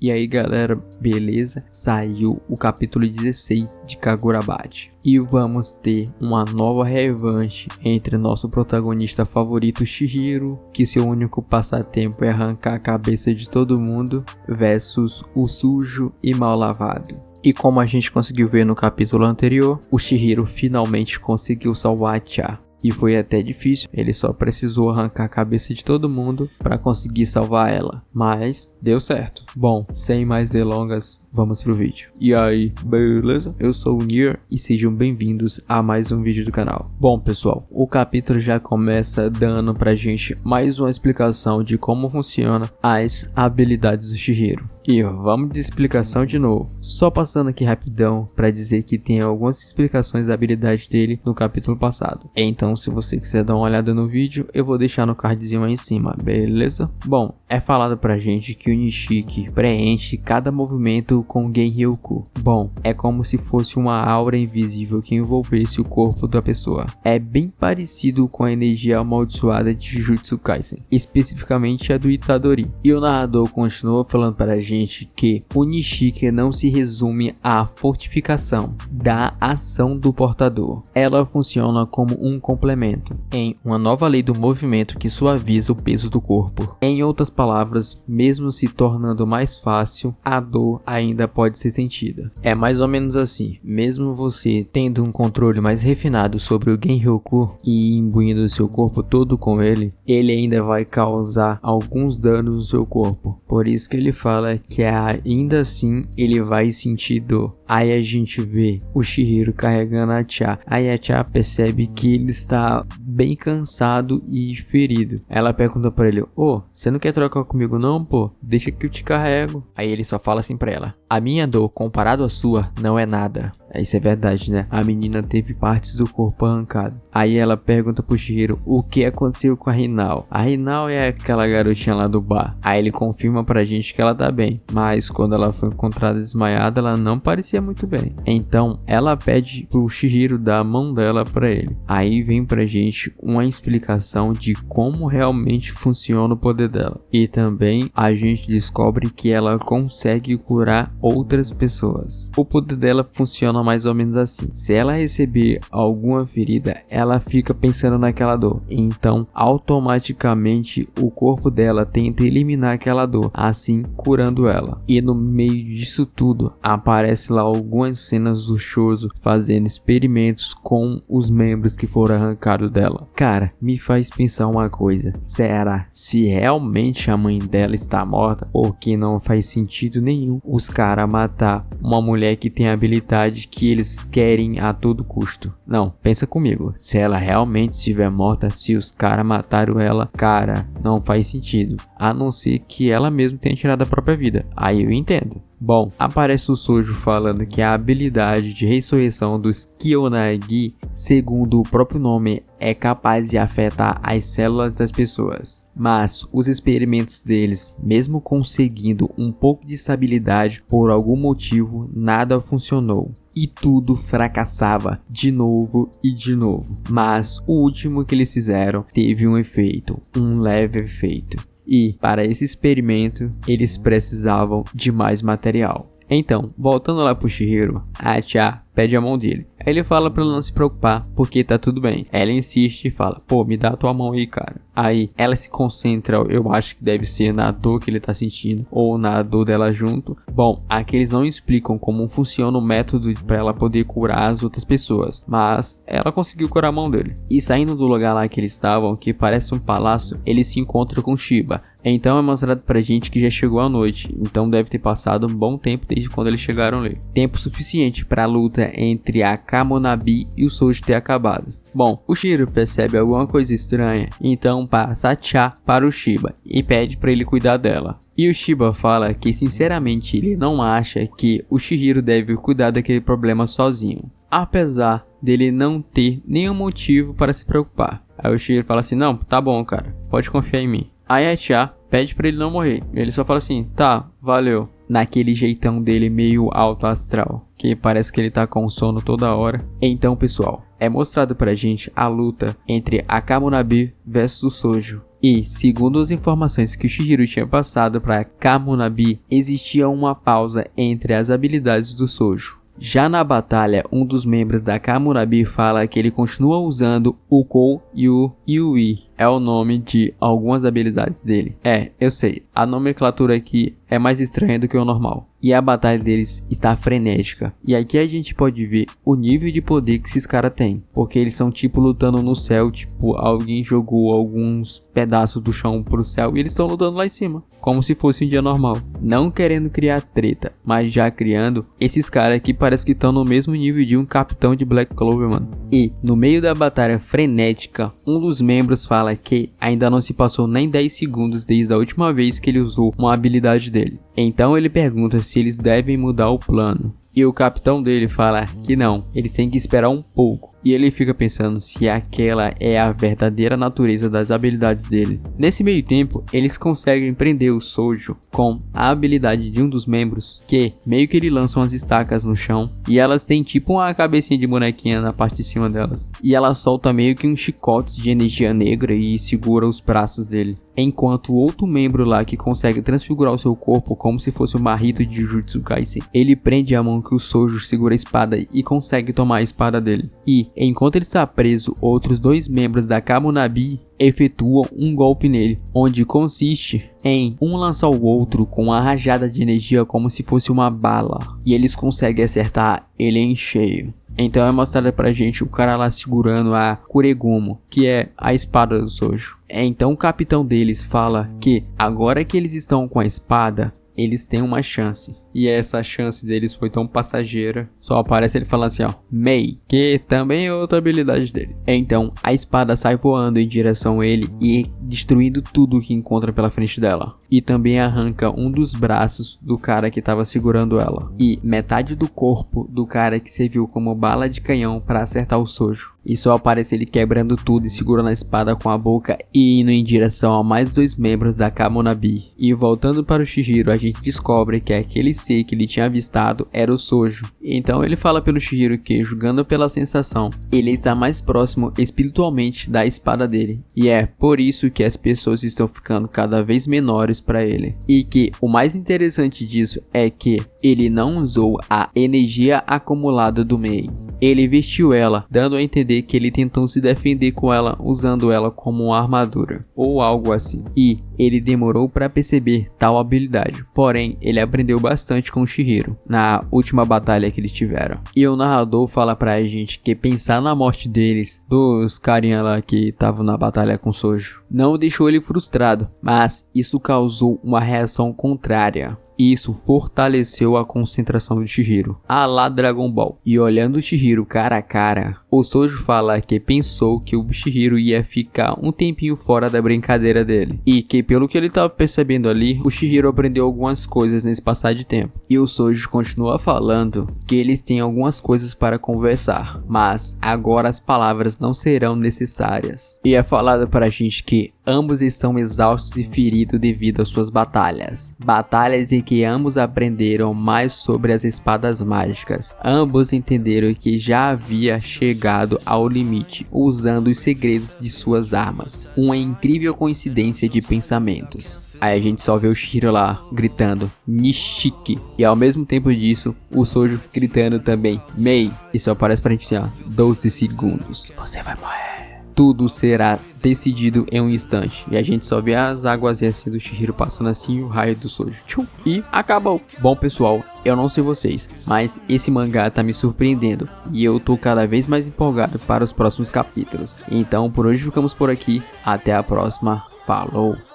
E aí galera, beleza? Saiu o capítulo 16 de Kagurabachi. E vamos ter uma nova revanche entre nosso protagonista favorito Chihiro, que seu único passatempo é arrancar a cabeça de todo mundo, versus o sujo e mal lavado. E como a gente conseguiu ver no capítulo anterior, o Chihiro finalmente conseguiu salvar a Cha. E foi até difícil, ele só precisou arrancar a cabeça de todo mundo para conseguir salvar ela. Mas deu certo. Bom, sem mais delongas, vamos pro vídeo. E aí, beleza? Eu sou o Nier e sejam bem-vindos a mais um vídeo do canal. Bom pessoal, o capítulo já começa dando pra gente mais uma explicação de como funciona as habilidades do Chihiro. E vamos de explicação de novo. Só passando aqui rapidão para dizer que tem algumas explicações da habilidade dele no capítulo passado. Então se você quiser dar uma olhada no vídeo, eu vou deixar no cardzinho aí em cima, beleza? Bom, é falado pra gente que o Nishiki preenche cada movimento com Genryoku. Bom, é como se fosse uma aura invisível que envolvesse o corpo da pessoa. É bem parecido com a energia amaldiçoada de Jujutsu Kaisen, especificamente a do Itadori. E o narrador continua falando para a gente que o Nishiki não se resume à fortificação da ação do portador. Ela funciona como um complemento em uma nova lei do movimento que suaviza o peso do corpo. Em outras palavras, mesmo se tornando mais fácil, a dor ainda pode ser sentida. É mais ou menos assim, mesmo você tendo um controle mais refinado sobre o Genryoku e imbuindo o seu corpo todo com ele, ele ainda vai causar alguns danos no seu corpo. Por isso que ele fala que ainda assim ele vai sentir dor. Aí a gente vê o Chihiro carregando a Cha. Aí a Cha percebe que ele está bem cansado e ferido. Ela pergunta pra ele: você não quer trocar comigo não, pô? Deixa que eu te carrego. Aí ele só fala assim pra ela: a minha dor comparado à sua não é nada. Isso é verdade, né? A menina teve partes do corpo arrancado. Aí ela pergunta pro Chihiro o que aconteceu com a Hinao. A Hinao é aquela garotinha lá do bar. Aí ele confirma pra gente que ela tá bem, mas quando ela foi encontrada desmaiada, ela não parecia muito bem. Então ela pede pro Chihiro dar a mão dela pra ele. Aí vem pra gente uma explicação de como realmente funciona o poder dela. E também a gente descobre que ela consegue curar outras pessoas. O poder dela funciona mais ou menos assim: se ela receber alguma ferida, ela fica pensando naquela dor, então automaticamente o corpo dela tenta eliminar aquela dor, assim curando ela. E no meio disso tudo aparece lá algumas cenas do Chozo fazendo experimentos com os membros que foram arrancados dela. Cara, me faz pensar uma coisa: será se realmente a mãe dela está morta? Porque não faz sentido nenhum os caras matar uma mulher que tem habilidade que eles querem a todo custo. Não, pensa comigo, se ela realmente estiver morta, se os caras mataram ela, cara, não faz sentido, a não ser que ela mesma tenha tirado a própria vida. Aí eu entendo. Bom, aparece o Sojo falando que a habilidade de ressurreição dos Kyonagi, segundo o próprio nome, é capaz de afetar as células das pessoas. Mas os experimentos deles, mesmo conseguindo um pouco de estabilidade, por algum motivo nada funcionou. E tudo fracassava de novo e de novo. Mas o último que eles fizeram teve um efeito, um leve efeito. E para esse experimento eles precisavam de mais material. Então, voltando lá pro Chihiro, a Cha pede a mão dele. Aí ele fala pra ela não se preocupar, porque tá tudo bem. Ela insiste e fala: pô, me dá a tua mão aí, cara. Aí ela se concentra, eu acho que deve ser na dor que ele tá sentindo, ou na dor dela junto. Bom, aqui eles não explicam como funciona o método pra ela poder curar as outras pessoas, mas ela conseguiu curar a mão dele. E saindo do lugar lá que eles estavam, que parece um palácio, eles se encontram com Shiba. Então é mostrado pra gente que já chegou a noite, então deve ter passado um bom tempo desde quando eles chegaram ali. Tempo suficiente para a luta entre a Kamonabi e o Sojo ter acabado. Bom, o Chihiro percebe alguma coisa estranha, então passa a Cha para o Shiba e pede para ele cuidar dela. E o Shiba fala que sinceramente ele não acha que o Chihiro deve cuidar daquele problema sozinho, apesar dele não ter nenhum motivo para se preocupar. Aí o Chihiro fala assim: não, tá bom, cara, pode confiar em mim. Aí a Cha pede pra ele não morrer. Ele só fala assim: tá, valeu. Naquele jeitão dele meio alto astral, que parece que ele tá com sono toda hora. Então pessoal, é mostrado pra gente a luta entre a Kamonabi versus o Sojo. E, segundo as informações que o Chihiro tinha passado para Kamunabi, existia uma pausa entre as habilidades do Sojo. Já na batalha, um dos membros da Kamunabi fala que ele continua usando o Kou e o Yui. É o nome de algumas habilidades dele. Eu sei, a nomenclatura aqui é mais estranha do que o normal. E a batalha deles está frenética. E aqui a gente pode ver o nível de poder que esses caras têm. Porque eles são tipo lutando no céu, tipo alguém jogou alguns pedaços do chão pro céu e eles estão lutando lá em cima. Como se fosse um dia normal. Não querendo criar treta, mas já criando, esses caras aqui parece que estão no mesmo nível de um capitão de Black Clover, mano. E no meio da batalha frenética, um dos membros fala que ainda não se passou nem 10 segundos desde a última vez que ele usou uma habilidade dele. Então ele pergunta se eles devem mudar o plano. E o capitão dele fala que não, eles têm que esperar um pouco. E ele fica pensando se aquela é a verdadeira natureza das habilidades dele. Nesse meio tempo, eles conseguem prender o Sojo com a habilidade de um dos membros, que meio que ele lança umas estacas no chão. E elas têm tipo uma cabecinha de bonequinha na parte de cima delas. E ela solta meio que uns chicotes de energia negra e segura os braços dele. Enquanto o outro membro lá que consegue transfigurar o seu corpo como se fosse uma Rito de Jujutsu Kaisen, ele prende a mão que o Sojo segura a espada e consegue tomar a espada dele. E enquanto ele está preso, outros dois membros da Kamunabi efetuam um golpe nele, onde consiste em um lançar o outro com uma rajada de energia como se fosse uma bala. E eles conseguem acertar ele em cheio. Então é mostrado pra gente o cara lá segurando a Kuregomo, que é a espada do Sojo. Então o capitão deles fala que agora que eles estão com a espada, eles têm uma chance. E essa chance deles foi tão passageira. Só aparece ele falando assim, ó, Mei, que também é outra habilidade dele. Então a espada sai voando em direção a ele e destruindo tudo que encontra pela frente dela. E também arranca um dos braços do cara que estava segurando ela. E metade do corpo do cara que serviu como bala de canhão para acertar o Sojo. E só aparece ele quebrando tudo e segurando a espada com a boca e indo em direção a mais dois membros da Kamunabi. E voltando para o Chihiro, a gente descobre que aquele ser que ele tinha avistado era o Sojo. Então ele fala pelo Chihiro que, julgando pela sensação, ele está mais próximo espiritualmente da espada dele. E é por isso que as pessoas estão ficando cada vez menores para ele. E que o mais interessante disso é que ele não usou a energia acumulada do Mei. Ele vestiu ela, dando a entender que ele tentou se defender com ela usando ela como uma armadura, ou algo assim. E ele demorou para perceber tal habilidade, porém ele aprendeu bastante com o Chihiro na última batalha que eles tiveram. E o narrador fala pra gente que pensar na morte deles, dos carinha lá que estavam na batalha com Sojo, não deixou ele frustrado, mas isso causou uma reação contrária. Isso fortaleceu a concentração do Chihiro, a lá Dragon Ball. E olhando o Chihiro cara a cara, o Sojo fala que pensou que o Chihiro ia ficar um tempinho fora da brincadeira dele. E que pelo que ele estava percebendo ali, o Chihiro aprendeu algumas coisas nesse passar de tempo. E o Sojo continua falando que eles têm algumas coisas para conversar, mas agora as palavras não serão necessárias. E é falado pra gente que ambos estão exaustos e feridos devido às suas batalhas. Batalhas em que ambos aprenderam mais sobre as espadas mágicas. Ambos entenderam que já havia chegado ao limite, usando os segredos de suas armas. Uma incrível coincidência de pensamentos. Aí a gente só vê o Chihiro lá gritando Nishiki. E ao mesmo tempo disso, o Sojo gritando também Mei. Isso aparece pra gente assim, ó, 12 segundos. Você vai morrer. Tudo será decidido em um instante. E a gente só vê as águas assim do Chihiro passando assim e o raio do Sojo. Tchum, e acabou. Bom pessoal, eu não sei vocês, mas esse mangá tá me surpreendendo. E eu tô cada vez mais empolgado para os próximos capítulos. Então por hoje ficamos por aqui. Até a próxima. Falou!